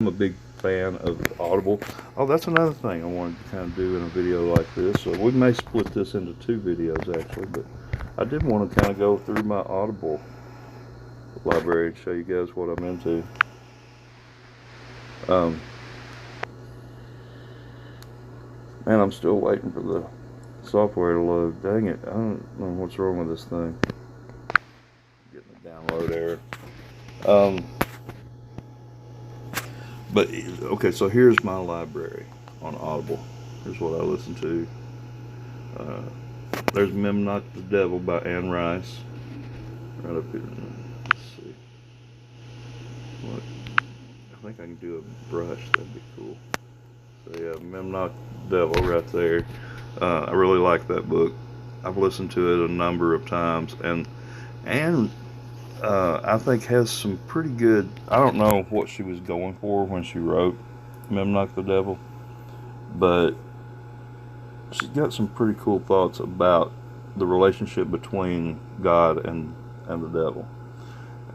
I'm a big fan of Audible. Oh, that's another thing I wanted to kind of do in a video like this. So we may split this into two videos actually, but I did want to kind of go through my Audible library and show you guys what I'm into. Man, I'm still waiting for the software to load. Dang it, I don't know what's wrong with this thing. Getting a download error. But, okay, so here's my library on Audible. Here's what I listen to. There's Memnock the Devil by Anne Rice. Right up here. Let's see. What? I think I can do a brush. That'd be cool. So yeah, Memnock the Devil right there. I really like that book. I've listened to it a number of times, and I think has some pretty good. I don't know what she was going for when she wrote Memnock the Devil, but she's got some pretty cool thoughts about the relationship between God and the devil,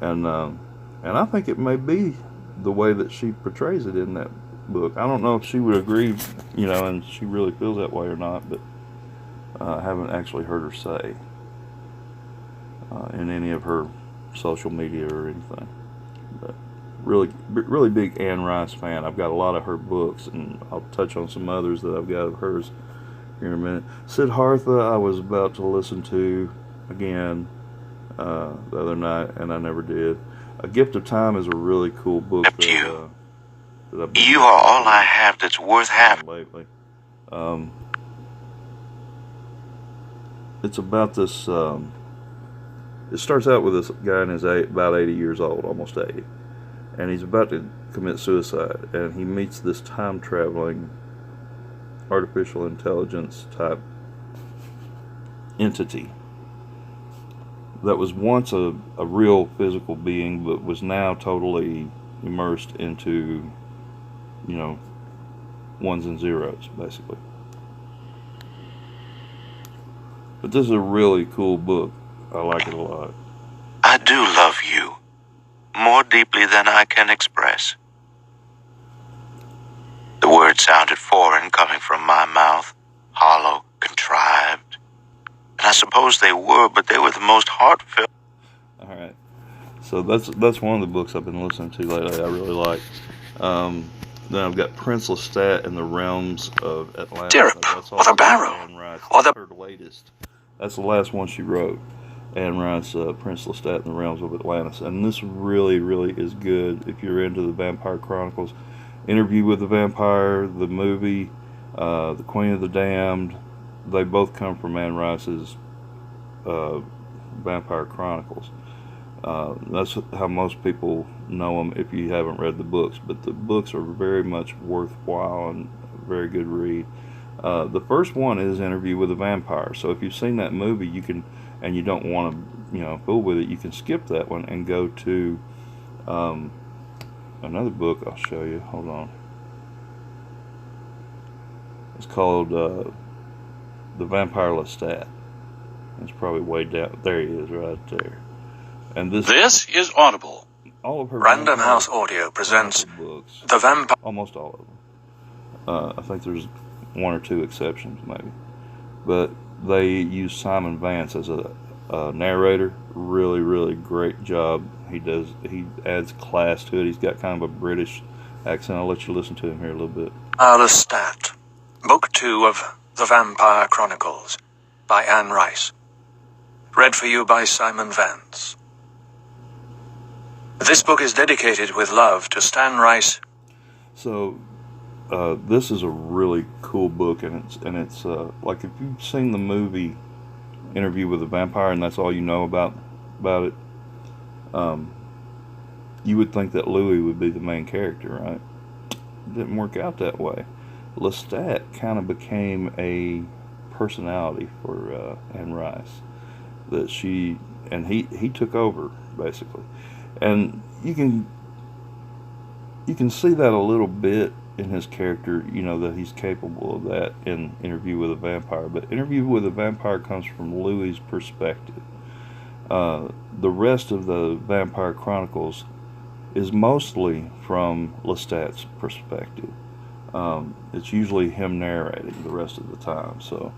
and I think it may be the way that she portrays it in that book. I don't know if she would agree, and she really feels that way or not, but I haven't actually heard her say in any of her social media or anything. But really big Anne Rice fan. I've got a lot of her books, and I'll touch on some others that I've got of hers here in a minute. Siddhartha I was about to listen to again the other night, and I never did. A Gift of Time is a really cool book that I've been You are all I have that's worth having lately. It's about this. It starts out with this guy in his about 80 years old, almost 80, and he's about to commit suicide, and he meets this time-traveling artificial intelligence type entity that was once a real physical being, but was now totally immersed into, ones and zeros, basically. But this is a really cool book. I like it a lot. I do love you more deeply than I can express. The words sounded foreign coming from my mouth, hollow, contrived. And I suppose they were, but they were the most heartfelt. All right. So that's one of the books I've been listening to lately. I really like. Then I've got Prince Lestat and the Realms of Atlantis. Syrup, or the barrel, Anne Rice. or the... her latest. That's the last one she wrote. Anne Rice, Prince Lestat and the Realms of Atlantis. And this really, really is good if you're into the Vampire Chronicles. Interview with the Vampire, the movie, The Queen of the Damned, they both come from Anne Rice's Vampire Chronicles. That's how most people know them if you haven't read the books. But the books are very much worthwhile and a very good read. The first one is Interview with a Vampire. So if you've seen that movie, you can, and you don't want to, fool with it, you can skip that one and go to another book I'll show you. Hold on. It's called The Vampire Lestat. It's probably way down. There he is, right there. And this is Audible. All of her Random House Audio presents books, The Vampire. almost all of them. I think there's one or two exceptions, maybe. But they use Simon Vance as a narrator. Really, really great job. He adds class to it. He's got kind of a British accent. I'll let you listen to him here a little bit. Lestat. Book 2 of The Vampire Chronicles by Anne Rice. Read for you by Simon Vance. This book is dedicated with love to Stan Rice. So, this is a really cool book, and it's like if you've seen the movie Interview with a Vampire, and that's all you know about it, you would think that Louis would be the main character, right? It didn't work out that way. Lestat kind of became a personality for Anne Rice. That he took over basically, and you can see that a little bit in his character, that he's capable of that in Interview with a Vampire. But Interview with a Vampire comes from Louis' perspective. The rest of the Vampire Chronicles is mostly from Lestat's perspective. It's usually him narrating the rest of the time. So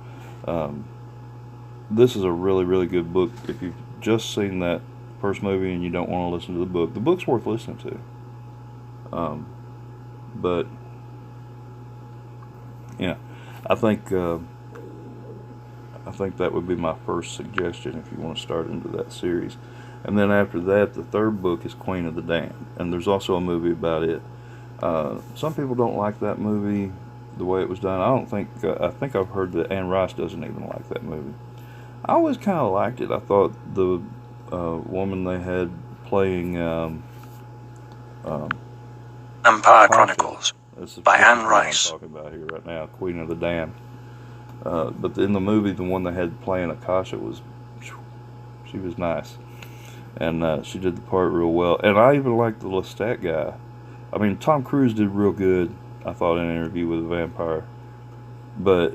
this is a really, really good book. If you've just seen that first movie and you don't want to listen to the book's worth listening to. But yeah, I think that would be my first suggestion if you want to start into that series. And then after that, the third book is Queen of the Damned, and there's also a movie about it. Some people don't like that movie, the way it was done. I think I've heard that Anne Rice doesn't even like that movie. I always kind of liked it. I thought the woman they had playing Vampire Chronicles by Anne Rice. I'm talking about here right now, Queen of the Damned. But in the movie, the one they had playing Akasha she was nice, and she did the part real well. And I even liked the Lestat guy. I mean, Tom Cruise did real good, I thought, in an Interview with a Vampire. But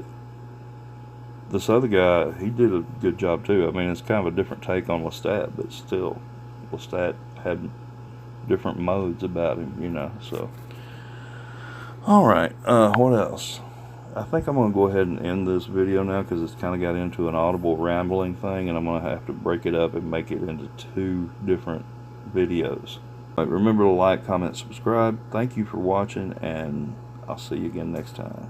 this other guy, he did a good job too. I mean, it's kind of a different take on Lestat, but still, Lestat had different modes about him, you know. So, all right, what else? I think I'm going to go ahead and end this video now because it's kind of got into an Audible rambling thing, and I'm going to have to break it up and make it into 2 different videos. Remember to like, comment, subscribe. Thank you for watching, and I'll see you again next time.